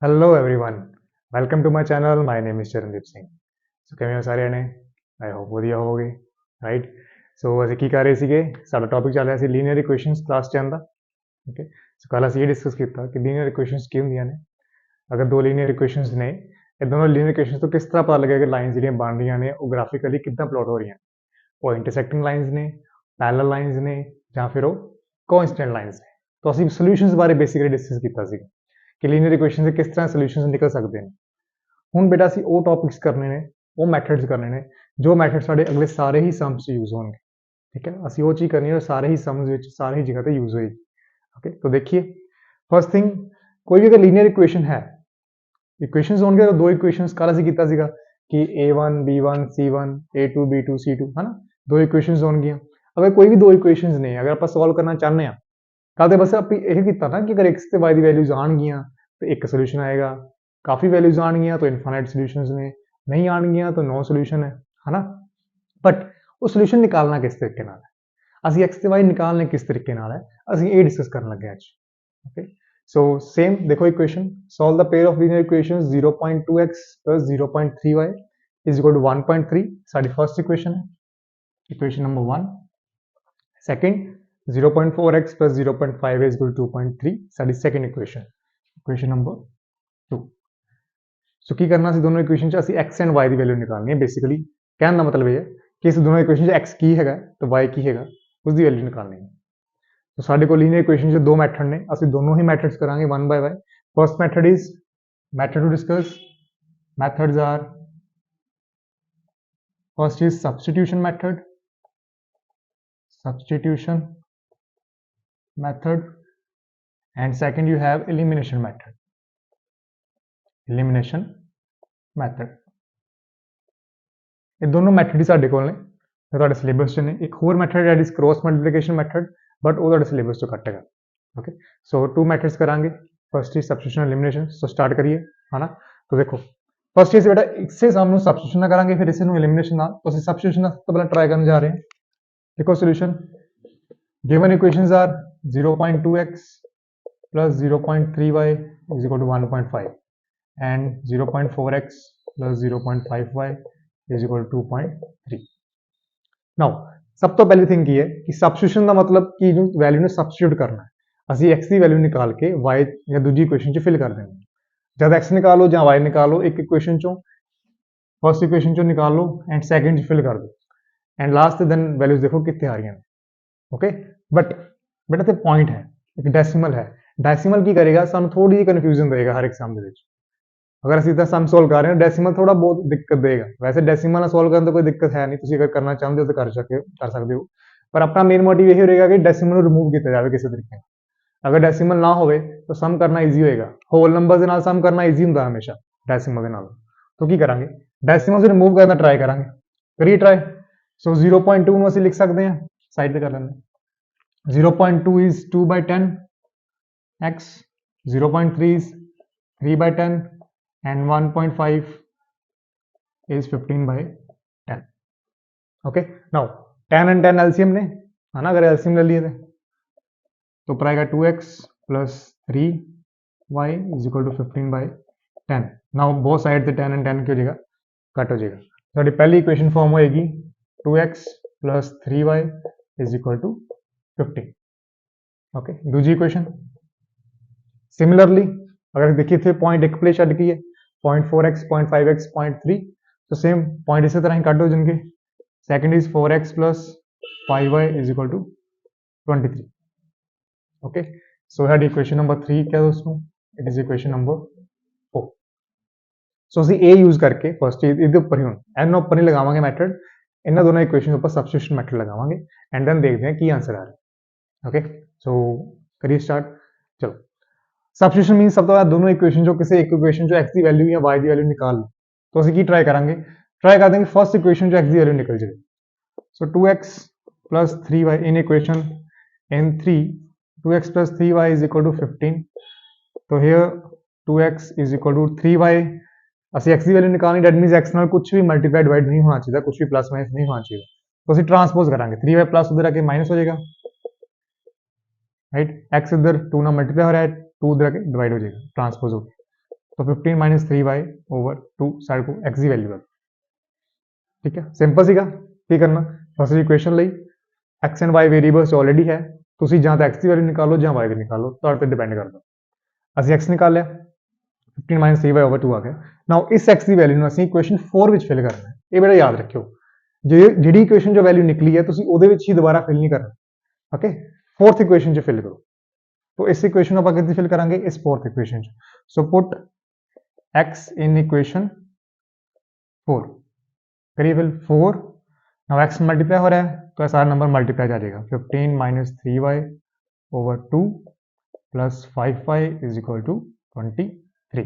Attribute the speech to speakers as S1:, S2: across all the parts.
S1: Hello everyone, welcome to my channel. My name is Charandeep Singh. So ਕਿਵੇਂ ਹੋ ਸਾਰਿਆਂ ਨੇ? ਆਈ ਹੋਪ ਵਧੀਆ ਹੋਵੋਗੇ, ਰਾਈਟ। ਸੋ ਅਸੀਂ ਕੀ ਕਰ ਰਹੇ ਸੀਗੇ, ਸਾਡਾ ਟੌਪਿਕ ਚੱਲ ਰਿਹਾ ਸੀ ਲੀਨੀਅਰ ਇਕੁਏਸ਼ਨਸ ਕਲਾਸ 10 ਦਾ। ਓਕੇ, ਸੋ ਕੱਲ ਅਸੀਂ ਇਹ ਡਿਸਕਸ ਕੀਤਾ ਕਿ ਲੀਨੀਅਰ ਇਕੁਏਸ਼ਨਸ ਕੀ ਹੁੰਦੀਆਂ ਨੇ। ਅਗਰ ਦੋ ਲੀਨੀਅਰ ਇਕੁਏਸ਼ਨਸ ਨੇ, ਇਹ ਦੋਨੋਂ ਲੀਨੀਅਰ ਇਕੁਏਸ਼ਨਸ ਤੋਂ ਕਿਸ ਤਰ੍ਹਾਂ ਪਤਾ ਲੱਗੇਗਾ ਕਿ ਲਾਈਨਸ ਜਿਹੜੀਆਂ ਬਣ ਰਹੀਆਂ ਨੇ ਉਹ ਗ੍ਰਾਫਿਕਲੀ ਕਿੱਦਾਂ ਪਲਾਟ ਹੋ ਰਹੀਆਂ, ਉਹ ਇੰਟਰਸੈਕਟਿੰਗ ਲਾਈਨਸ ਨੇ, ਪੈਰਲਲ ਲਾਈਨਸ ਨੇ, ਜਾਂ ਫਿਰ ਉਹ ਕੋਇੰਸੀਡੈਂਟ ਲਾਈਨਸ ਨੇ। ਤਾਂ ਅਸੀਂ ਸੋਲੂਸ਼ਨਸ ਬਾਰੇ ਬੇਸਿਕਲੀ ਡਿਸਕਸ ਕੀਤਾ ਸੀ ਕਿ ਲੀਨੀਅਰ ਇਕੁਏਸ਼ਨ ਦੇ ਕਿਸ ਤਰ੍ਹਾਂ ਸੋਲੂਸ਼ਨਸ ਨਿਕਲ ਸਕਦੇ ਨੇ। ਹੁਣ ਬੇਟਾ ਅਸੀਂ ਉਹ ਟੌਪਿਕਸ ਕਰਨੇ ਨੇ, ਉਹ ਮੈਥਡਸ ਕਰਨੇ ਨੇ ਜੋ ਮੈਥਡ ਸਾਡੇ ਅਗਲੇ ਸਾਰੇ ਹੀ ਸਮਸ 'ਚ ਯੂਜ਼ ਹੋਣਗੇ। ठीक है, ਅਸੀਂ ਉਹ ਚੀਜ਼ ਕਰਨੀ ਹੈ ਸਾਰੇ ਹੀ ਸਮਸ ਵਿੱਚ ਸਾਰੇ ਹੀ ਜਗ੍ਹਾ ਤੇ यूज होएगी। ओके, तो देखिए फर्स्ट थिंग, कोई भी अगर लीनियर इक्वेशन है, इक्वेशंस होंगे तो दो इक्वेशंस कल ਅਸੀਂ ਕੀਤਾ ਸੀਗਾ कि a1 b1 c1 a2 b2 c2 है ना, दो इक्वेशंस होंगी। अगर कोई भी दो इक्वेशंस ने अगर आप सॉल्व करना चाहते हैं, कल तो बस आप यही किया ना कि अगर x ਤੇ y ਦੀ ਵੈਲਿਊਜ਼ ਆਣਗੀਆਂ तो एक सोल्यूशन आएगा, काफ़ी वैल्यूज आएंगियाँ तो इन्फाइनाइट सोल्यूशंस ने, नहीं आएंगियाँ तो नो सोल्यूशन है ना। बट वो सोल्यूशन निकालना किस तरीके नाल है, ਅਸੀਂ x ਤੇ y निकालने किस तरीके नाल है, ਅਸੀਂ ਇਹ डिस्कस करन लगे आज। ओके, सो सेम देखो equation, solve the pair of linear equations 0.2x plus 0.3y is equal to 1.3 साडी फर्स्ट इक्वेशन है, equation number 1। Second 0.4x plus 0.5 is equal to 2.3 साडी second equation, equation number 2। So की करना सी दोनों equation च असी x एंड y की वैल्यू निकालनी है। बेसिकली कहने का मतलब ये है कि इस दोनों इक्वेशन च x की है तो y की है उसकी वैल्यू निकालनी है। तो साढ़े को लीनियर इक्वेशन च दो मैथड ने, असी दोनों ही मैथड्स करांगे one by one. First method is method to discuss, methods are first is substitution method, substitution method, and second you have elimination method, elimination method. ये दोनों मैथड ही साढ़े कोल ने ਤੁਹਾਡੇ ਸਿਲੇਬਸ 'ਚ ਨੇ। ਇੱਕ ਹੋਰ ਮੈਥਡ ਹੈ ਜਿਸ ਕ੍ਰੋਸ ਮਲਟੀਪਲੀਕੇਸ਼ਨ ਮੈਥਡ, ਬਟ ਉਹ ਤੁਹਾਡੇ ਸਿਲੇਬਸ 'ਚੋਂ ਕੱਟ ਹੈਗਾ। ओके, सो टू मैथड्स करांगे, first is substitution elimination. So start करिए, है ना। तो देखो फर्स्ट इज बेटा इससे सामने सब्स्टिट्यूशन करांगे, फिर इसे एलिमिनेशन ना, तो असं सब्स्टिट्यूशन तो पहले ट्राई करने जा रहे हैं। देखो solution, given equations are 0.2x plus 0.3y is equal to 1.5 and 0.4x plus 0.5y is equal to 2.3। Now सब तो पहली थिंग की है कि सब्स्टिट्यूशन का मतलब कि वैल्यू ने सब्स्टिट्यूट करना है। ਅਸੀਂ x ਦੀ ਵੈਲਿਊ ਨਿਕਾਲ ਕੇ y ਜਾਂ ਦੂਜੀ ਇਕੁਏਸ਼ਨ 'ਚ ਫਿਲ ਕਰ ਦੇਣੀ ਹੈ। ਜਦ x ਨਿਕਾਲੋ ਜਾਂ y ਨਿਕਾਲੋ, ਇੱਕ ਇਕੁਏਸ਼ਨ 'ਚੋਂ ਫਸਟ ਇਕੁਏਸ਼ਨ 'ਚੋਂ ਨਿਕਾਲ ਲਓ ਐਂਡ ਸੈਕੰਡ 'ਚ ਫਿਲ ਕਰ ਦਿਓ ਐਂਡ ਲਾਸਟ ਤੇ ਦੈਨ ਵੈਲਿਊਜ਼ ਦੇਖੋ ਕਿੱਥੇ ਆ ਰਹੀਆਂ ਨੇ। ਓਕੇ, ਬਟ ਬੇਟਾ ਤੇ ਪੁਆਇੰਟ ਹੈ, ਇੱਕ ਡੈਸੀਮਲ ਹੈ। ਡੈਸੀਮਲ ਕੀ ਕਰੇਗਾ, ਸਾਨੂੰ ਥੋੜੀ ਜਿਹੀ ਕਨਫਿਊਜ਼ਨ ਦੇਗਾ ਹਰ ਇੱਕ ਸਮ ਦੇ ਵਿੱਚ। अगर ਅਸੀਂ ਤਾਂ ਸਮ ਸੋਲਵ ਕਰ ਰਹੇ ਹਾਂ, ਡੈਸੀਮਲ ਥੋੜਾ ਬਹੁਤ ਦਿੱਕਤ ਦੇਗਾ। ਵੈਸੇ ਡੈਸੀਮਲ ਨਾਲ ਸੋਲਵ ਕਰਨ ਦਾ ਕੋਈ ਦਿੱਕਤ ਹੈ ਨਹੀਂ, ਤੁਸੀਂ ਅਗਰ ਕਰਨਾ ਚਾਹੁੰਦੇ ਹੋ ਤਾਂ ਕਰ ਸਕਦੇ ਹੋ। ਪਰ ਆਪਣਾ ਮੇਨ ਮੋਟਿਵ ਇਹ ਰਹੇਗਾ ਕਿ ਡੈਸੀਮਲ ਨੂੰ ਰਿਮੂਵ ਕੀਤਾ ਜਾਵੇ ਕਿਸੇ ਤਰੀਕੇ ਨਾਲ। अगर डेसिमल ना हो तो सम करना ईजी होएगा, होल नंबर के नाल सम करना ईजी होंगे हमेशा डेसिमल के नाल। तो की करांगे, डेसिमल से रिमूव करना ट्राई करांगे, करिए ट्राई। सो 0.2 ਨੂੰ ਅਸੀਂ ਲਿਖ ਸਕਦੇ ਹਾਂ, ਸਾਈਡ ਤੇ ਕਰ ਲੈਂਦੇ। 0.2 is 2 by 10 x, 0.3 is 3 by 10 and 1.5 is 15 by 10। Okay, now 10 and 10 LCM ने, है ना। अगर एलसीएम ले लिए तो ऊपर आएगा 2x plus 3y is equal to 15 by 10। Now both side से 10 एंड 10 की हो जाएगा, कट हो जाएगा। साड़ी पहली इक्वेशन फॉर्म होएगी 2x plus 3y is equal to 15। Okay, दूसरी इक्वेशन सिमिलरली अगर देखिए थे पॉइंट एक प्लेस छड़ की है, 0.4x 0.5x 0.3, तो सेम पॉइंट इसी तरह ही कट हो जाएंगे। Second is 4x plus 5y is equal to 23। Okay, so साडी इक्वेशन नंबर 3 क्या दोस्तों, it is equation number 4। So ਅਸੀਂ ਇਹ ਯੂਜ਼ ਕਰਕੇ ਫਸਟ ਇਹਦੇ ਉੱਪਰ ਹੀ ਹੁਣ n ਉੱਪਰ ਨਹੀਂ ਲਗਾਵਾਂਗੇ ਮੈਥਡ, ਇਹਨਾਂ ਦੋਨੋਂ ਇਕੁਏਸ਼ਨ ਉੱਪਰ ਸਬਸਟੀਟਿਊਸ਼ਨ ਮੈਥਡ ਲਗਾਵਾਂਗੇ ਐਂਡ ਦੈਨ ਦੇਖਦੇ ਹਾਂ ਕੀ ਆਨਸਰ ਆ ਰਿਹਾ। ओके, सो करिए स्टार्ट। चलो, सब्स्टिट्यूशन मीन सब तो बाद दोनों इक्वेशन जो किसी एक इक्वेशन जो x की वैल्यू या y की वैल्यू निकाल लो। तो ਅਸੀਂ ਕੀ ट्राई करेंगे, ट्राई कर देंगे फर्स्ट इक्वेशन जो x की वैल्यू निकल जाए। सो 2x plus 3y in equation in 3 2x plus 3y is equal to 15। तो here 2x is equal to 3y, ਅਸੀਂ x the value ਨਿਕਾਲਣੀ, that means x ਨਾਲ ਕੁਝ ਵੀ ਮਲਟੀਪਲਾਈ ਡਿਵਾਈਡ ਨਹੀਂ ਹੋਣਾ ਚਾਹੀਦਾ, ਕੁਝ ਵੀ ਪਲੱਸ ਮਾਈਨਸ ਨਹੀਂ ਹੋਣਾ ਚਾਹੀਦਾ। तो ਅਸੀਂ ट्रांसपोज करांगे, 3y प्लस उधर आके माइनस हो जाएगा, राइट। x इधर 2 ना मल्टीप्लाई हो रहा है, 2 उधर आके डिवाइड हो जाएगा, ट्रांसपोज हो गया। तो 15 माइनस 3y ओवर 2 साइड को x की वैल्यू कर, ठीक है सिंपल सीगा की करना फर्स्ट इक्वेशन ਲਈ x and y variables already है ਤੁਸੀਂ ਜਾਂ ਤਾਂ x ਦੀ ਵੈਲਿਊ ਨਿਕਾਲੋ ਜਾਂ y ਦੀ ਨਿਕਾਲੋ ਤੁਹਾਡੇ ਤੇ ਡਿਪੈਂਡ ਕਰਦਾ ਅਸੀਂ x ਨਿਕਾਲ ਲਿਆ 15 माइनस 3y ओवर 2 आ गया नाउ इस x की वैल्यू ਨੂੰ ਅਸੀਂ ਇਕੁਏਸ਼ਨ 4 ਵਿੱਚ ਫਿਲ ਕਰਨਾ ਹੈ ਇਹ ਬੜਾ ਯਾਦ ਰੱਖਿਓ ਜਿਹੜੀ ਇਕੁਏਸ਼ਨ ਜੋ ਵੈल्यू ਨਿਕਲੀ ਹੈ ਤੁਸੀਂ ਉਹਦੇ ਵਿੱਚ ਹੀ ਦੁਬਾਰਾ ਫਿਲ ਨਹੀਂ ਕਰਨਾ ओके फोर्थ इक्वेशन ਚ ਫਿਲ ਕਰੋ तो इस इक्वेशन को आप कितनी फिल करांगे इस fourth equation so put x in equation 4 करिए फिल 4 नाउ x मल्टीप्लाई हो रहा है तो सारा नंबर मल्टीप्लाई आ जाएगा 15 minus 3y over 2 plus 5y is equal to 23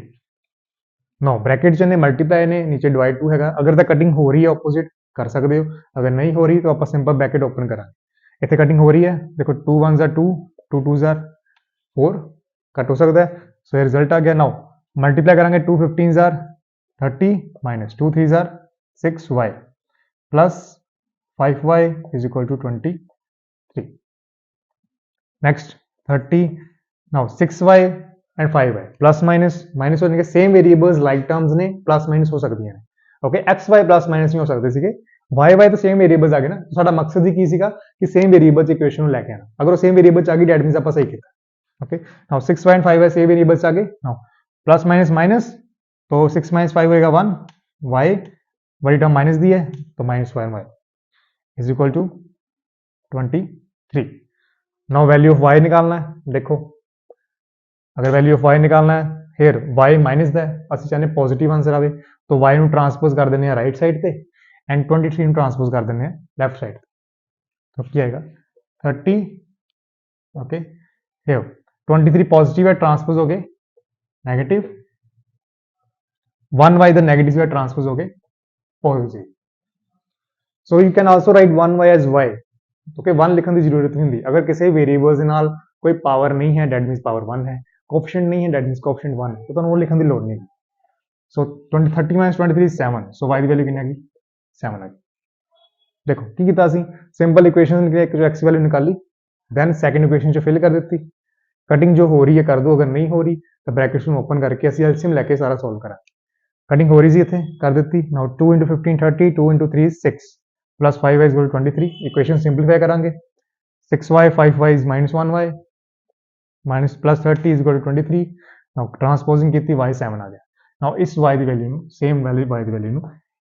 S1: no bracket च ने मल्टीप्लाई ने नीचे डिवाइड 2 है अगर तो कटिंग हो रही है ऑपोजिट कर सकते हो अगर नहीं हो रही तो आप सिंपल ब्रैकेट ओपन करा इतने कटिंग हो रही है देखो 2 1 ज़ा 2 2 2 ज़ा 4 कट हो सकता है सो रिजल्ट आ गया नाउ मल्टीप्लाई करेंगे 2 15 ज़ार 30 माइनस 2 3 ज़ार 6y plus 5y is equal to 23 next 30 now 6y and 5y plus minus होने के सेम वेरिएबल्स लाइक टर्म्स ने प्लस माइनस हो सकती हैं okay x y plus minus नहीं हो सकते सीगे वाई वाई तो सेम वेरिएबल्स आ गए ना तो साडा मकसद ही की सीगा कि सेम वेरिएबल्स इक्वेशन लेके आना अगर वो सेम वेरिएबल्स आ गई डैट मींस आपा सही किया okay now 6y and 5y same variables आ गए नाउ प्लस माइनस माइनस तो 6 माइनस 5 होएगा 1 y वाली टर्म माइनस दी है तो minus 1y is equal to 23 now value of y निकालना है देखो अगर वैल्यू ऑफ y निकालना है फिर y माइनस दा असं चाहते पॉजिटिव आंसर आए तो y ਨੂੰ ट्रांसपोज कर देने राइट साइड पे एंड 23 ਨੂੰ ट्रांसपोज कर देने लेफ्ट साइड तो क्या आएगा 30 ओके here 23 पॉजिटिव है ट्रांसपोज हो गए नेगेटिव 1y द नेगेटिव है ट्रांसपोज हो गए positive so you can also write 1y as y okay 1 लिखने की जरूरत नहीं होती अगर किसी वेरिएबल्स के नाल कोई पावर नहीं है दैट मींस पावर 1 है कोएफिशिएंट नहीं है दैट मींस कोएफिशिएंट 1 तो तुहानू वो लिखने की लोड़ नहीं सो 30 माइनस 23 7 सो y की वैल्यू कितनी आ गई 7 आ गई देखो की कीता सी सिंपल इक्वेशन निकली एक x वैल्यू निकाली देन सेकंड इक्वेशन च फिल कर दी कटिंग जो हो रही है कर दो अगर नहीं हो रही तो ब्रैकेट्स में ओपन करके असं एलसीएम लैके सारा सॉल्व करा कटिंग हो रही थी इतने कर दी now 2 into 15 30 2 into 3 6 plus 5y is equal to 23 equation simplify करांगे 6y 5y is minus 1y minus plus 30 is equal to 23 now transposing की y 7 आ गया नाउ इस y की वैल्यू सेम वैल्यू y की वैल्यू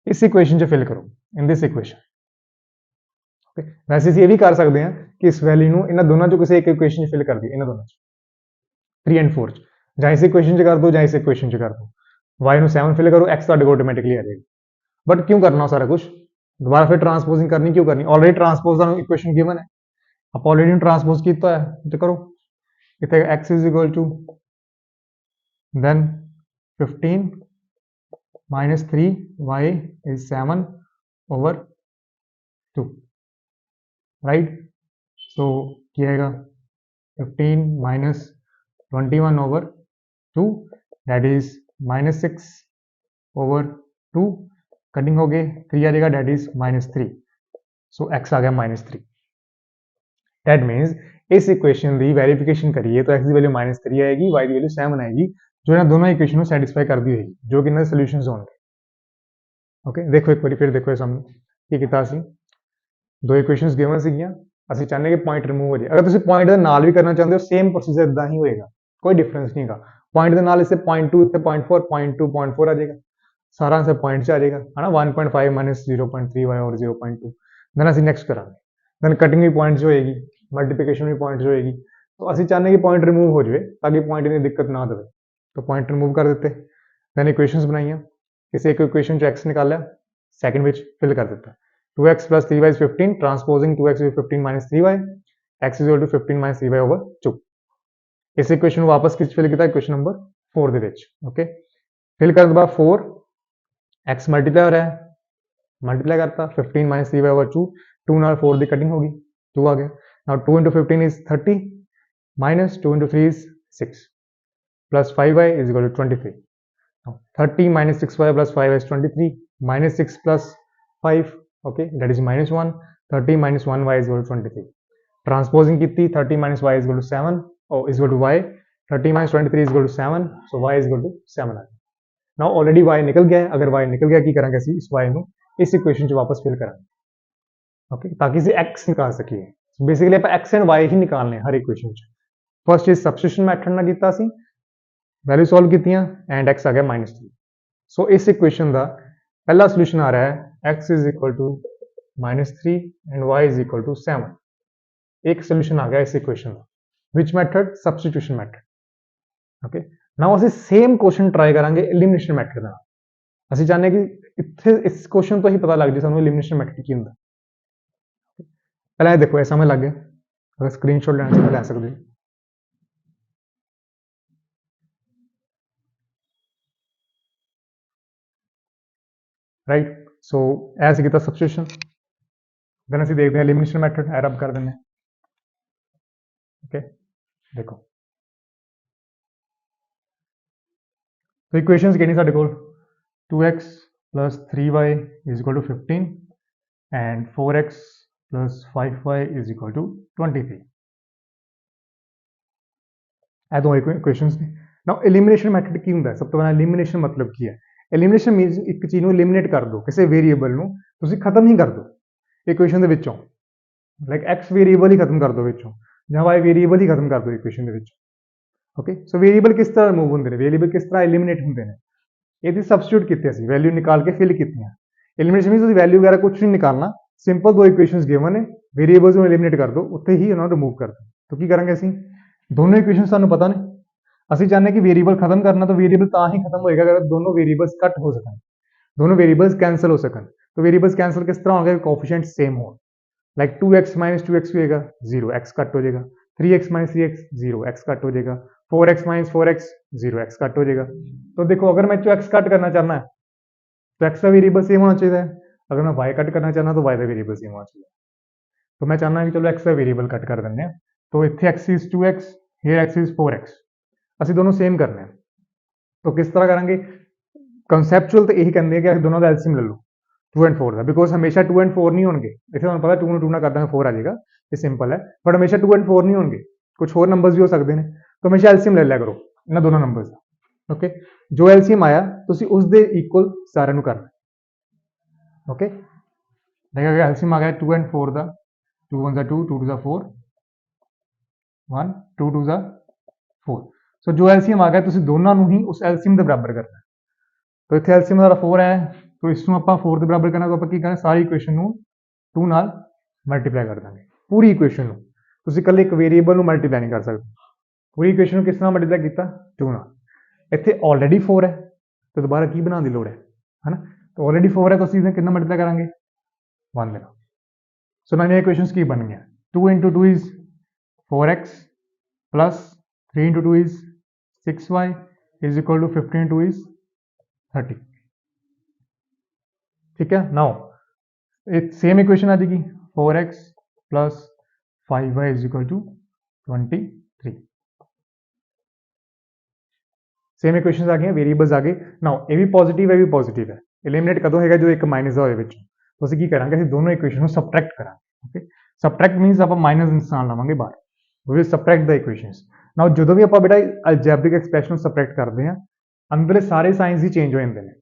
S1: इस इक्वेशन च fill करो इन दिस इक्वेशन ओके वैसे ये भी कर सकते हैं कि इस वैल्यू इन्होंने दोनों चो किसी एक इक्वेशन फिल कर दी इन्होंने दोनों 3 एंड 4 ਜਾਂ इस इक्वेशन च कर दो ਜਾਂ इस इक्वेशन च कर दो y ਨੂੰ 7 फिल करो x ਤੁਹਾਡੇ ਕੋਲ ਆਟੋਮੈਟਿਕਲੀ ਆ ਜਾਏਗਾ बट क्यों करना सारा कुछ दोबारा फिर ट्रांसपोजिंग करनी क्यों करनी ऑलरेडी ट्रांसपोज का इक्वेशन गिवन है आप ऑलरेडी ट्रांसपोज किया है तो करो इतने x is equal to then 15 minus 3y is 7 over 2 right so क्या आएगा 15 minus 21 over 2 that is minus 6 over 2 cutting हो गए 3 आ जाएगा that is minus 3 so x आ गया माइनस 3 दैट मीन्स इस इक्वेशन की वेरिफिकेशन करिए तो x की वैल्यू माइनस 3 आएगी y की वैल्यू 7 आएगी जो इन दोनों इक्वेशन को सैटिस्फाई करती होगी जो कि इन्होंने सोल्यूशन होंगे ओके देखो एक बार फिर देखो सामने की किया दो इक्वेशन गिवन सीगियां ਅਸੀਂ ਚਾਹੁੰਦੇ कि पॉइंट रिमूव हो जाए अगर तुम पॉइंट के नाल भी करना चाहते हो सेम प्रोसीजर इदा ही होएगा कोई डिफरेंस नहीं है पॉइंट के नाल इसे 0.2 इतने 0.4 0.2 0.4 आ जाएगा सारा आंसर पॉइंट से आ जाएगा है ना 1.5 माइनस 0.3y और 0.2 देन असं नैक्सट करा देन कटिंग भी पॉइंट से होएगी मल्टीप्लिकेशन भी पॉइंट से होएगी तो असं चाहते कि पॉइंट रिमूव हो जाए ताकि पॉइंट की दिक्कत ना दे तो पॉइंट रिमूव कर देते देन इक्वेशन बनाई किसी एक इक्वेशन एक्स निकाला सैकेंड में फिल कर देता 2x plus 3y is 15 transposing 2x is 15 minus 3y x is equal to 15 minus 3y over 2 इस इक्वेशन वापस किस फिल किया इक्वेशन नंबर 4 दे विच ओके फिल करने बाद 4 x मल्टीप्लाई हो रहा है मल्टीप्लाई करता 15 minus 3y over 2 2 नाल 4 की कटिंग होगी 2 आ गया now 2 into 15 is 30 minus 2 into 3 is 6 plus 5y is equal to 23 now 30 minus 6y plus 5y is 23 minus 6 plus 5 okay that is minus 1 30 minus 1y is equal to 23 transposing की 30 minus y is equal to 7 is equal to y 30 minus 23 is equal to 7 so y is equal to 7 आ गया now already y निकल गया है, अगर y निकल गया की करांगे ਅਸੀਂ इस y ਨੂੰ इस इक्वेशन 'ਚ वापस फिल करांगे, ओके, ताकि ਅਸੀਂ x निकाल ਸਕੀਏ। बेसिकली ਆਪਾਂ x एंड y ही निकालने हर इक्वेशन 'ਚ। फर्स्ट चीज सबस्टिट्यूशन मैथड ਨਾਲ ਕੀਤਾ ਅਸੀਂ, वैल्यू सॉल्व कीतियां एंड x आ गया -3। सो इस इक्वेशन का पहला सोल्यूशन आ रहा है x is equal to -3 and y is equal to 7। एक सोल्यूशन आ गया इस इक्वेशन का, which method? Substitution method, okay. Now ਅਸੀਂ सेम क्वेश्चन ट्राई करांगे एलिमिनेशन मैथड ਨਾਲ। ਅਸੀਂ ਚਾਹੁੰਦੇ ਕਿ ਇੱਥੇ ਇਸ क्वेश्चन ਤੋਂ ਹੀ पता लग जाए ਸਾਨੂੰ एलिमिनेशन मैथड ਕੀ ਹੁੰਦਾ। पहले देखो ये समझ लग गया, अगर स्क्रीनशॉट लेना चाहिए ले सकते हो। राइट, सो ऐसे किया सबस्टिट्यूशन, देन ਅਸੀਂ देखते हैं एलिमिनेशन मैथड ऐड अप कर देंगे, ओके। देखो तो इक्वेशंस कितनी साडे कोल 2x plus 3y is equal to 15 and 4x plus 5y is equal to 23। ਇਹ ਦੋ ਇਕੁਏਸ਼ਨਸ ਨੇ। ਨਾਓ ਐਲੀਮੀਨੇਸ਼ਨ ਮੈਥਡ ਕੀ ਹੁੰਦਾ? ਸਭ ਤੋਂ ਪਹਿਲਾਂ ਐਲੀਮੀਨੇਸ਼ਨ ਮਤਲਬ ਕੀ ਹੈ? ਐਲੀਮੀਨੇਸ਼ਨ ਮੀਨਸ ਇੱਕ ਚੀਜ਼ ਨੂੰ ਐਲੀਮੀਨੇਟ ਕਰ ਦੋ, ਕਿਸੇ ਵੇਰੀਏਬਲ ਨੂੰ ਤੁਸੀਂ ਖਤਮ ਹੀ ਕਰ ਦੋ ਇਕੁਏਸ਼ਨ ਦੇ ਵਿੱਚੋਂ, ਲਾਈਕ x ਵੇਰੀਏਬਲ ਹੀ ਖਤਮ ਕਰ ਦੋ ਵਿੱਚੋਂ, ਜਾਂ y ਵੇਰੀਏਬਲ ਹੀ ਖਤਮ ਕਰ ਦੋ ਇਕੁਏਸ਼ਨ ਦੇ ਵਿੱਚ, ओके। सो वेरिएबल किस तरह रिमूव होंगे, वेरिएबल किस तरह एलिमिनेट होंगे ने, ये सबस्टिट्यूट किए असीं, वैल्यू निकाल के फिल की। एलिमिनेशन मीनस वैल्यू वगैरह कुछ नहीं निकालना, सिंपल दो इक्वेशंस गिवन है, वेरिएबल्स को एलिमिनेट कर दो, उत्थे ही उन्होंने रिमूव कर दो। तो की करांगे असीं, दोनों इक्वेशन सानूं पता ने, असीं चाहते कि वेरिएबल खत्म करना, तो वेरिएबल तां ही खत्म होएगा अगर दोनों वेरिएबल्स कट हो सकन, दोनों वेरिएबल्स कैंसल हो सकन। तो वेरिएबल्स कैंसल किस तरह होंगे? कोफिशिएंट सेम हो, लाइक 2x माइनस 2x होएगा 0, x कट हो जाएगा, 3x minus 3x 0, x cut हो जाएगा, 4x minus 4x 0, x cut हो जाएगा। तो देखो अगर मैं x कट करना चाहना है तो x का वेरिएबल सेम होना चाहिए, अगर मैं y कट करना चाहना तो y का वेरिएबल सेम होना चाहिए। तो मैं चाहना कि चलो x का वेरिएबल कट कर देंगे, तो इतने x is 2x, here x is 4x, असं दोनों सेम करने हैं। तो किस तरह करेंगे? कंसैप्चुअल तो यही कहते हैं कि दोनों का एलसीएम ले लो 2 एंड 4 का, बिकॉज हमेशा 2 एंड 4 नहीं होंगे, इतने तुहानूं पता 2 ਨੂੰ 2 ਨਾਲ कर देंगे 4 आ जाएगा, ये सिंपल है, बट हमेशा 2 एंड 4 नहीं होंगे, कुछ और नंबर्स भी हो सकते हैं, तो हमेशा एलसीएम ले लिया करो इन्हां दोनों नंबर्स का, ओके। जो एलसीएम आया तुसीं उस दे इक्वल सारे नूं करना, ओके। देखो एलसीएम आ गया 2 एंड 4 का, 2 1 2, 2 2 4, 1 2 2 4। सो जो एलसीएम आ गया तुसीं दोनों नूं ही उस एलसीएम के बराबर करना है। तो इतने एलसीएम हमारा 4 है, तो इसमें आप 4 के बराबर करना, तो आप की करना, सारी इक्वेशन नूं 2 नाल मल्टीप्लाई कर देंगे, पूरी इक्वेशन नूं। तुसीं कल्ले एक वेरिएबल नूं मल्टीप्लाई नहीं कर सकते, पूरी इक्वेशन नूं किस तरह मल्टीप्लाई किया? 2 नाल। इत्थे ऑलरेडी 4 है तो दोबारा की बनाने की लोड़ है ना, तो ऑलरेडी 4 है तो असीं कितना मल्टीप्लाई करांगे? 1 देना। सो नवी इक्वेशंस की बन गया, 2 इंटू 2 इज 4x प्लस 3 इंटू 2 इज 6y is equal to 15 into is 30। ठीक है, नाउ एक सेम इक्वेशन आ जाएगी 4x plus 5y is equal to 23। Same equations आ गई, वेरिएबल्स आ गए। नाउ ये भी पॉजिटिव है, भी पॉजिटिव है, एलिमिनेट कदों होगा जो एक माइनस का होए, तो असं की करांगे, असं दोनों इक्वेशन को सबट्रैक्ट करांगे, ओके। सबट्रैक्ट मीनस आप माइनस निशान लावांगे बाहर, we will subtract the equations. Now जो भी आप बेटा अलजैब्रिक एक्सप्रैशन सबट्रैक्ट करते हैं, अंदरले सारे साइंस ही चेंज हो जाते हैं,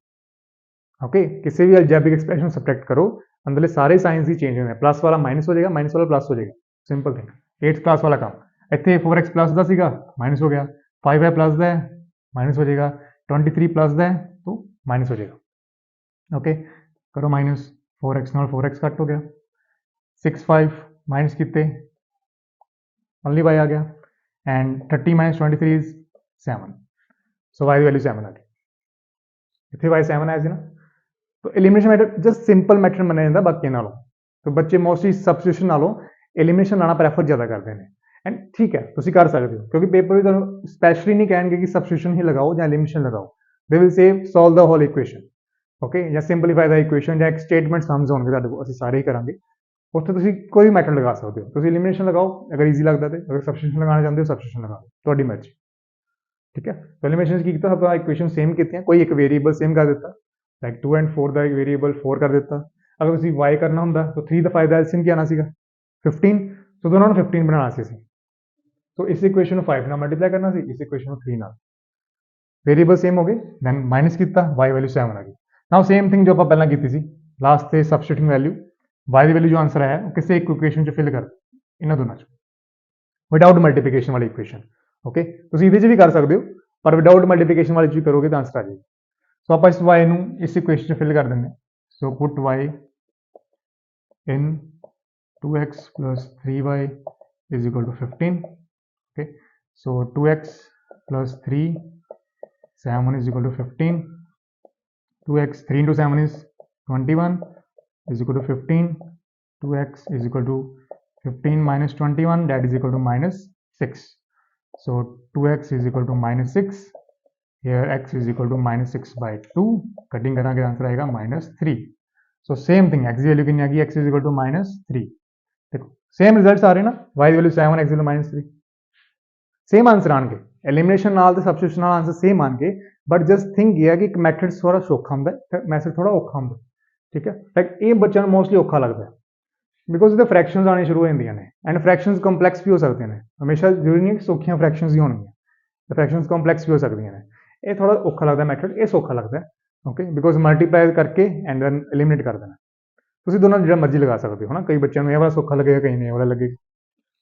S1: ओके। किसी भी अलजैब्रिक एक्सप्रैशन सबट्रैक्ट करो, अंदरले सारे साइंस ही चेंज हो जाते हैं, प्लस वाला माइनस हो जाएगा, माइनस वाला प्लस हो जाएगा, सिंपल थिंग। 8th क्लास वाला काम, इतने 4x प्लस का सीगा माइनस हो गया, 5y प्लस का है माइनस हो जाएगा, 23 प्लस का है तो माइनस हो जाएगा, ओके। करो माइनस, 4x नाल 4x कट हो गया, 6 5 माइनस कितने ओनली y आ गया, and 30 minus 23 is 7। So y की वैल्यू 7 आ गई, इतने y 7 आया ना। तो elimination method just simple method मना जाता बाकी नालों, तो बच्चे मोस्टली सबस्टिट्यूशन नालों एलिमिनेशन लाना प्रैफर ज़्यादा करते हैं, एंड ठीक है तुसीं कर सकते हो, क्योंकि पेपर भी तुहानूं स्पैशली नहीं कहेंगे कि सबस्टिट्यूशन ही लगाओ या एलिमिनेशन लगाओ, they will say solve the whole equation, okay, या सिंपलीफाई द इक्वेशन, या एक स्टेटमेंट सम्स होंगे तुहाडे कोल, असीं सारे ही करांगे, उत्थे तुसीं कोई भी मैथड लगा सकते हो, तुसीं एलिमिनेशन लगाओ अगर ईजी लगता है, अगर सबस्टिट्यूशन लगाना चाहते हो सबस्टिट्यूशन लगा लो, तुहाडी मर्जी, ठीक है। तो एलिमिनेशन की किया, सब इक्वेशन सेम की, कोई एक वेरिएबल सेम कर दिता, लाइक 2 एंड 4 का एक वेरिएबल 4 कर दिता, अगर तुसीं y करना होंदा तो 3 द 5 का एलसीएम क्या आना सीगा 15, तो दोनों 15 बनाना सी, तो इस इक्वेशन 5 ना मल्टीप्लाई करना सी, इस इक्वेशन 3 ना, वेरीएबल सेम हो गए, दैन माइनस किया, वाई वैल्यू 7 आ गई। नाउ सेम थिंग जो आप पहला की थी, लास्ट से सबस्टिट्यूटिंग वैल्यू वाई की वैल्यू जो आंसर आया वो किसी एक इक्वेशन च फिल कर इन्होंने दोनों विदाउट मल्टीप्लिकेशन वाली इक्वेशन। ओके, तुम ये भी कर सकते हो, पर विदाउट मल्टीप्लिकेशन वाली चीज करोगे तो आंसर आ जाएगी। सो आप इस वाई इस इक्वेशन फिल कर देंगे। So put Y in 2x plus 3y is equal to 15. Okay, so 2x plus 3 7 is equal to 15. 2x 3 into 7 is 21 is equal to 15. 2x is equal to 15 minus 21, that is equal to minus 6. So 2x is equal to minus 6. Here x is equal to minus 6 by 2. Cutting करांगे answer आएगा minus 3. So same thing, x की value कितनी आ गई, x is equal to minus 3. देखो same results आ रहे हैं ना, y की वैल्यू 7, x की वैल्यू minus 3, सेम आंसर आने एलिमिनेशन नाल ते सबस्टिट्यूशन नाल आंसर सेम आने, बट जस्ट थिंक ये है कि एक मैथड थोड़ा सौखा होंगे ते मैथड थोड़ा औखा होंगे। ठीक है, लाइक ये बच्चों को मोस्टली औखा लगता है बिकॉज ये फ्रैक्शंस आने शुरू हो जाती हैं एंड फ्रैक्शंस कंपलैक्स भी हो सकते हैं, हमेशा जरूरी नहीं कि सौखियां फ्रैक्शंस ही होंगी, फ्रैक्शंस कंपलैक्स भी हो सकती हैं। ये थोड़ा औखा लगता है मैथड, ये सौखा लगता है। ओके, बिकॉज मल्टीप्लाई करके एंड दैन एलिमिनेट कर देना, तुम दोनों जो मर्जी लगा सकते हो ना, कई बच्चों को यह वाला सौखा लगेगा, कहीं नहीं वाला लगेगा,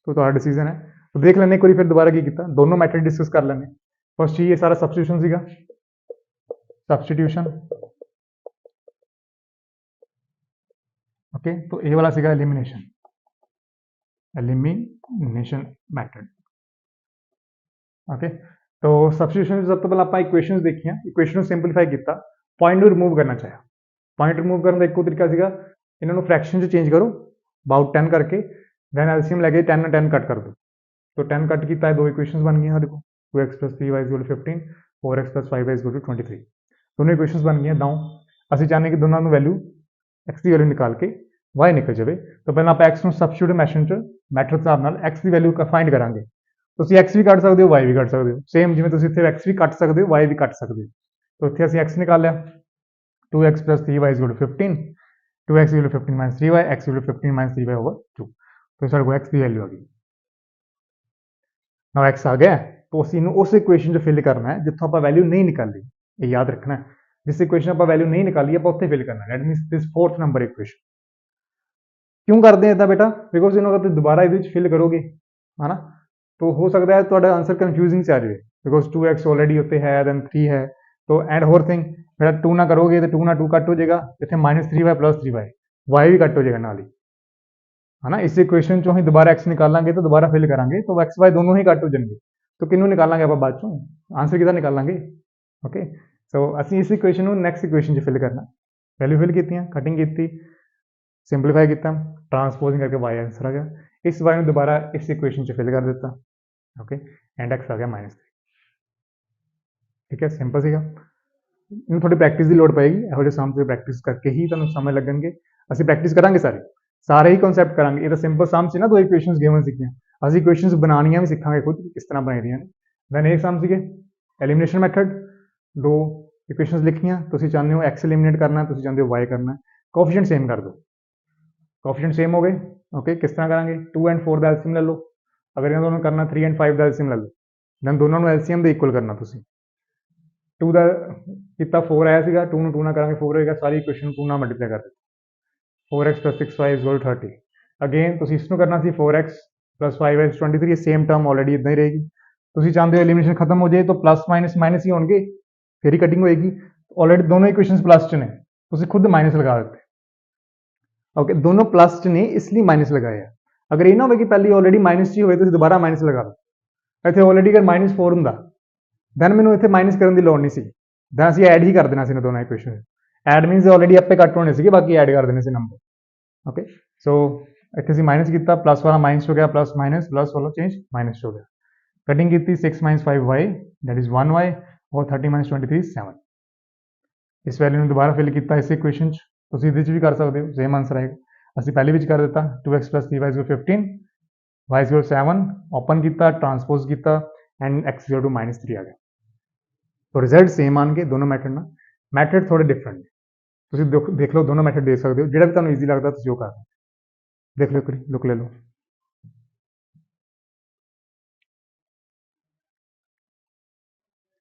S1: तो तुम्हारा डिसीजन है। तो देख लेने एक बार फिर दोबारा की किया, दोनों मैथड डिस्कस कर लेने। फर्स्ट ये सारा सबस्टिट्यूशन सीगा, सबस्टिट्यूशन। ओके, तो ये वाला सीगा एलिमिनेशन, एलिमिनेशन मैथड। ओके, तो सबस्टिट्यूशन सब तो पहले आप इक्वेशंस देखिए, इक्वेशन सिंपलीफाई किया, पॉइंट को रिमूव करना चाहे, पॉइंट रिमूव करने का एक तरीका सीगा, इन्होंने फ्रैक्शन चेंज करो अबाउट 10 करके, दैन एलसीएम लगे 10 10 कट कर दो, तो 10 कट किया, दो इक्वेशंस बन गई, देखो 2x plus 3y is equal to 15, 4x plus 5y is equal to 23, दोनों इक्वेशंस बन गई। नाउ असं चाहते कि दोनों वैल्यू x की वैल्यू निकाल के y निकल जाए, तो पहले आप x को सबस्टिट्यूट मैथड हिसाब नाल x की वैल्यू फाइंड करांगे। ਤੁਸੀਂ x ਵੀ ਕੱਢ ਸਕਦੇ ਹੋ, y ਵੀ ਕੱਢ ਸਕਦੇ ਹੋ, ਸੇਮ ਜਿਵੇਂ ਤੁਸੀਂ ਇੱਥੇ x ਵੀ ਕੱਢ ਸਕਦੇ ਹੋ, y ਵੀ ਕੱਢ ਸਕਦੇ ਹੋ। तो ਇੱਥੇ ਅਸੀਂ x ਨਿਕਾਲਿਆ, 2x plus 3y is equal to 15, 2x is equal to 15 minus 3y, x is equal to 15 minus 3y over 2, तो ਸਾਡੇ ਕੋਲ x ਦੀ ਵੈਲਿਊ ਆ ਗਈ। नाउ x आ गया, तो ਅਸੀਂ ਇਹਨੂੰ ਉਸ ਇਕੁਏਸ਼ਨ 'ਚ ਫਿਲ ਕਰਨਾ ਹੈ ਜਿੱਥੋਂ ਆਪਾਂ ਵੈਲਿਊ ਨਹੀਂ ਨਿਕਾਲੀ, ਇਹ ਯਾਦ ਰੱਖਣਾ। ਜਿਸ ਇਕੁਏਸ਼ਨ ਆਪਾਂ ਵੈਲਿਊ ਨਹੀਂ ਨਿਕਾਲੀ ਆਪਾਂ ਉੱਥੇ ਫਿਲ ਕਰਨਾ, that means this 4th number equation. क्यों करते हैं इतना बेटा, बिकॉज इन्होंने अगर दोबारा ये फिल करोगे है ना, तो हो सकता है थोड़ा आंसर कंफ्यूजिंग से आ जाए, बिकॉज 2x ऑलरेडी उत्ते है, दैन 3 है, तो एंड होर थिंग बेटा 2 ना करोगे तो 2 ना 2 कट हो जाएगा, इतने -3y प्लस 3y, y भी कट हो जाएगा नाल ही, है ना। इस इक्वेशन चो ही दोबारा x निकालेंगे तो दोबारा फिल करेंगे तो x y दोनों ही कट हो जाएंगे, तो किनू निकालेंगे आप बाद चो, आंसर कितना निकालेंगे। ओके, सो असं इस इक्वेशन को नैक्सट इक्वेशन फिल करना, वैल्यू फिल की, कटिंग की, सिंपलीफाई किया, ट्रांसपोजिंग करके वाई आंसर आ गया, इस वाई में दोबारा इस इक्वेशन से फिल कर दिता। ओके, एंड एक्स आ गया -3। ठीक है, सिंपल सीगा, इन्हें थोड़ी प्रैक्टिस की लड़ पेगी, यहो जे सम से प्रैक्टिस करके ही तुहानूं समझ लगणगे। असीं प्रैक्टिस करांगे सारे ही कॉन्सैप्ट करांगे, ये तो सिंपल सम से ना, दो इक्वेशनस गिवन सीगियां, असीं इक्वेशनस बनानियां भी सीखांगे खुद किस तरह बनाई दियां ने। दैन एक सम सीगे एलिमिनेशन मैथड, दो इक्वेशनस लिखियां, तुसीं चाहते हो एक्स एलिमिनेट करना, तुसीं चाहते हो वाई करना, कोफिशिएंट सेम कर दो, कोफिशिएंट सेम हो गए। ओके, किस तरह करांगे, 2 एंड 4 का एलसीएम ले लो, अगर इन्होंने दोनों करना 3 एंड 5 का एलसीएम ले लो, दैन दोनों को एलसीएम दे इक्वल करना, तुसीं 2 का कितना 4 आया सीगा, 2 2 ना करांगे 4 होएगा, सारी इक्वेशन 2 ना मल्टीप्लाई कर देते, 4x plus 6y is equal to 30। Again तुसीं इसनूं करना सी 4x plus 5y is 23, ये सेम टर्म ऑलरेडी इदां ही रहेगी। तुसीं चाहते हो एलिमिनेशन खत्म हो जाए तो प्लस माइनस माइनस ही होंगे, फिर ही कटिंग होएगी, ऑलरेडी दोनों इक्वेशंस प्लस च ने, तुसीं खुद माइनस लगा देते। ओके, दोनों प्लस च ने इसलिए माइनस लगाया, अगर ये ना हो कि पहले ऑलरेडी माइनस च हो तो दोबारा माइनस लगा दो, इतने ऑलरेडी अगर -4 होंदा दैन मैंने इतने माइनस करने की लड़ नहीं सी, दैन असीं ऐड ही कर देना सी दोनों इक्वेशन, ऐड मीनस ऑलरेडी आपे कट होने से, बाकी ऐड कर देने से नंबर। ओके, सो इतने असीं माइनस किया, प्लस वाला माइनस हो गया, प्लस वाला चेंज माइनस हो गया, कटिंग की 6 - 5y दैट इज 1y, और 30 - 23 7। इस वैल्यू में दोबारा फिल किया इस इक्वेशन तुसीं इहदे भी कर सकते हो, सेम आंसर आएगा। असीं पहले भी कर दिता, 2x plus 3y is equal to 15, y is equal to 7, open किया, ट्रांसपोज किया, and x is equal to -3 आ गया। तो रिजल्ट सेम आएंगे दोनों मैथड ना, मैथड थोड़े डिफरेंट है, तुसीं देख लो, दोनों मैथड देख सकते हो, जिहड़ा भी तुहानूं ईजी लगता तुसीं वो कर देख लो, एक लुक ले लो।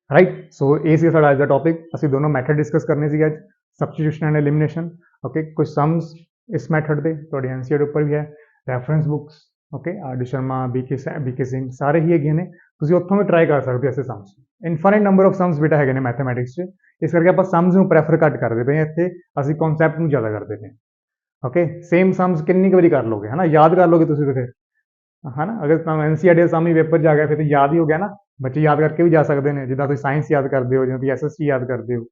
S1: ਰਾਈਟ। ਸੋ ਇਹ ਸੀ ਸਾਡਾ ਅੱਜ ਦਾ ਟੌਪਿਕ। ਅਸੀਂ ਦੋਨੋਂ ਮੈਥਡ ਡਿਸਕਸ ਕਰਨੇ ਸੀਗੇ ਅੱਜ, ਸਬਸਟੀਟਿਊਸ਼ਨ ਐਂਡ ਐਲੀਮੀਨੇਸ਼ਨ। ਓਕੇ, ਕੁਝ ਸਮਸ ਇਸ ਮੈਥਡ ਦੇ ਤੁਹਾਡੇ ਐਨਸੀਆਰ ਉੱਪਰ ਵੀ ਹੈ, reference books okay R D Sharma, B K Singh ਸਾਰੇ ਹੀ ਹੈਗੀਆਂ ਨੇ, ਤੁਸੀਂ ਉੱਥੋਂ ਵੀ ਟਰਾਈ ਕਰ ਸਕਦੇ ਹੋ ਐਸੇ sums. Infinite number of sums ਬੇਟਾ ਹੈਗੇ ਨੇ ਮੈਥਮੈਟਿਕਸ 'ਚ, ਇਸ ਕਰਕੇ ਆਪਾਂ ਸਮਸ ਨੂੰ ਪ੍ਰੈਫਰ ਘੱਟ ਕਰਦੇ ਪਏ ਹਾਂ ਇੱਥੇ, ਅਸੀਂ ਕਨਸੈਪਟ ਨੂੰ ਜ਼ਿਆਦਾ ਕਰਦੇ ਪਏ। ਓਕੇ, ਸੇਮ ਸਮਸ ਕਿੰਨੀ ਕੁ ਵਾਰੀ ਕਰ ਲੋਗੇ, ਹੈ ਨਾ, ਯਾਦ ਕਰ ਲੋਗੇ ਤੁਸੀਂ ਫਿਰ, ਹੈ ਨਾ। ਅਗਰ ਤੁਹਾਨੂੰ ਐਨਸੀਆਰ ਦੇ ਸਾਹਮਣੇ ਪੇਪਰ 'ਚ ਆ ਗਿਆ ਫਿਰ ਤਾਂ ਯਾਦ ਹੀ ਹੋ ਗਿਆ ਨਾ, ਬੱਚੇ ਯਾਦ ਕਰਕੇ ਵੀ ਜਾ ਸਕਦੇ ਨੇ, ਜਿੱਦਾਂ ਤੁਸੀਂ ਸਾਇੰਸ ਯਾਦ ਕਰਦੇ ਹੋ ਜਾਂ ਤੁਸੀਂ ਐਸਐਸਟੀ ਯਾਦ ਕਰਦੇ ਹੋ।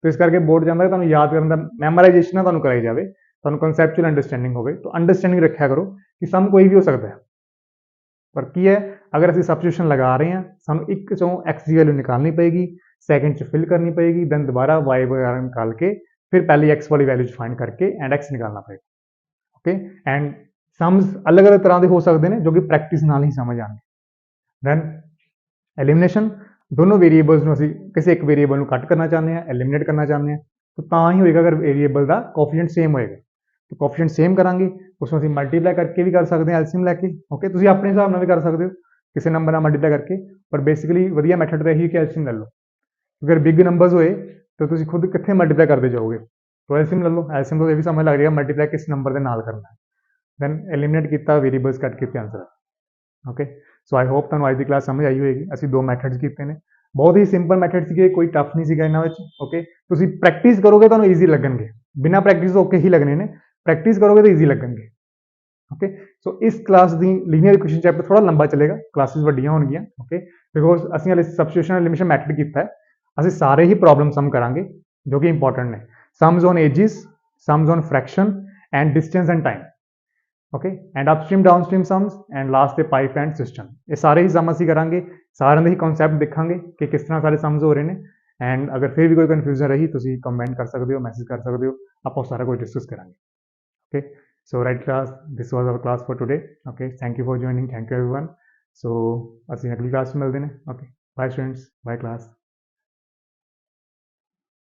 S1: तो इस करके बोर्ड चाहता है ਤੁਹਾਨੂੰ याद करने का मैमोराइजेशन ना ਤੁਹਾਨੂੰ कराई जाए, ਤੁਹਾਨੂੰ कंसैप्चुअल अंडरस्टैंडिंग हो, तो अंडरस्टैंडिंग रखा करो कि सम कोई भी हो सकता है, पर की है अगर असं सबस्टिट्यूशन लगा रहे हैं सानू एक चों एक्स की वैल्यू निकालनी पेगी, सैकेंड च फिल करनी पेगी, दैन दोबारा वाई वगैरह निकाल के फिर पहले एक्स वाली वैल्यू फाइंड करके एंड एक्स निकालना पेगा। ओके, एंड सम्स अलग अलग तरह के हो सकते हैं जो कि प्रैक्टिस नाल ही समझ आएंगे। दैन एलिमिनेशन, दोनों वेरीएबल्स ਨੂੰ ਅਸੀਂ ਕਿਸੇ ਇੱਕ ਵੇਰੀਏਬਲ ਨੂੰ ਕੱਟ ਕਰਨਾ ਚਾਹੁੰਦੇ ਹਾਂ, ਐਲੀਮੀਨੇਟ ਕਰਨਾ ਚਾਹੁੰਦੇ ਹਾਂ, ਤਾਂ ਤਾਂ ਹੀ ਹੋਏਗਾ ਅਗਰ ਵੇਰੀਏਬਲ ਦਾ ਕੋਫੀਸ਼ੀਐਂਟ ਸੇਮ ਹੋਏਗਾ। तो कोफिशिएंट सेम करांगे, उसमें ਅਸੀਂ मल्टीप्लाई करके भी कर सकते हैं एलसीएम लैके। ओके, ਤੁਸੀਂ ਆਪਣੇ ਹਿਸਾਬ ਨਾਲ ਵੀ ਕਰ ਸਕਦੇ ਹੋ ਕਿਸੇ ਨੰਬਰ ਨਾਲ ਮਲਟੀਪलाई करके, पर बेसिकली ਵਧੀਆ ਮੈਥਡ ਤਾਂ ਇਹੀ ਕਿ एलसीएम ਲੈ ਲਓ। अगर बिग नंबर्स होए तो ਤੁਸੀਂ खुद कितने मल्टीप्लाई करते जाओगे, तो एलसीएम ले लो। एलसीएम तो ये भी समझ लग जाएगा मल्टीप्लाई किस नंबर के नाल करना है। दैन एलिमिनेट किया, वेरीएबल्स कट के answer. Okay, so I hope ਤੁਹਾਨੂੰ ਅੱਜ ਦੀ ਕਲਾਸ ਸਮਝ ਆਈ ਹੋਏਗੀ। ਅਸੀਂ ਦੋ ਮੈਥਡਸ ਕੀਤੇ ਨੇ, ਬਹੁਤ ਹੀ ਸਿੰਪਲ ਮੈਥਡ ਸੀਗੇ, ਕੋਈ ਟਫ ਨਹੀਂ ਸੀਗਾ ਇਹਨਾਂ ਵਿੱਚ। ਓਕੇ, ਤੁਸੀਂ ਪ੍ਰੈਕਟਿਸ ਕਰੋਗੇ ਤੁਹਾਨੂੰ ਈਜ਼ੀ ਲੱਗਣਗੇ, ਬਿਨਾਂ ਪ੍ਰੈਕਟਿਸ ਓਕੇ ਹੀ ਲੱਗਣੇ ਨੇ, प्रैक्टिस करोगे तो ईजी लगेंगे। ओके, सो इस क्लास की लीनियर इक्वेशन चैप्टर थोड़ा लंबा चलेगा, क्लासेस वड्डियां होणगियां। ओके, बिकॉज असीं हाले सबस्टिट्यूशन एलिमिनेशन मैथड कीता है, असीं सारे ही प्रॉब्लम सम करांगे जो कि इंपॉर्टेंट ने, sums on ages, sums on fraction and distance and time. Okay, and upstream downstream sums and last पे पाइप एंड सिस्टम, ये सारे ही सम असीं करांगे, सारे दे ही कॉन्सैप्ट देखांगे कि किस तरह सारे सम्स हो रहे हैं। एंड अगर फिर भी कोई कन्फ्यूजन रही तो कमेंट कर सकते हो, मैसेज कर सकते हो, आप सारा कुछ डिस्कस करांगे। Okay, so right class, this was our class for today. Okay, thank you for joining, thank you everyone. So ਅਸੀਂ ਅਗਲੀ ਕਲਾਸ ਵਿੱਚ ਮਿਲਦੇ ਨੇ। Okay, bye students, bye class.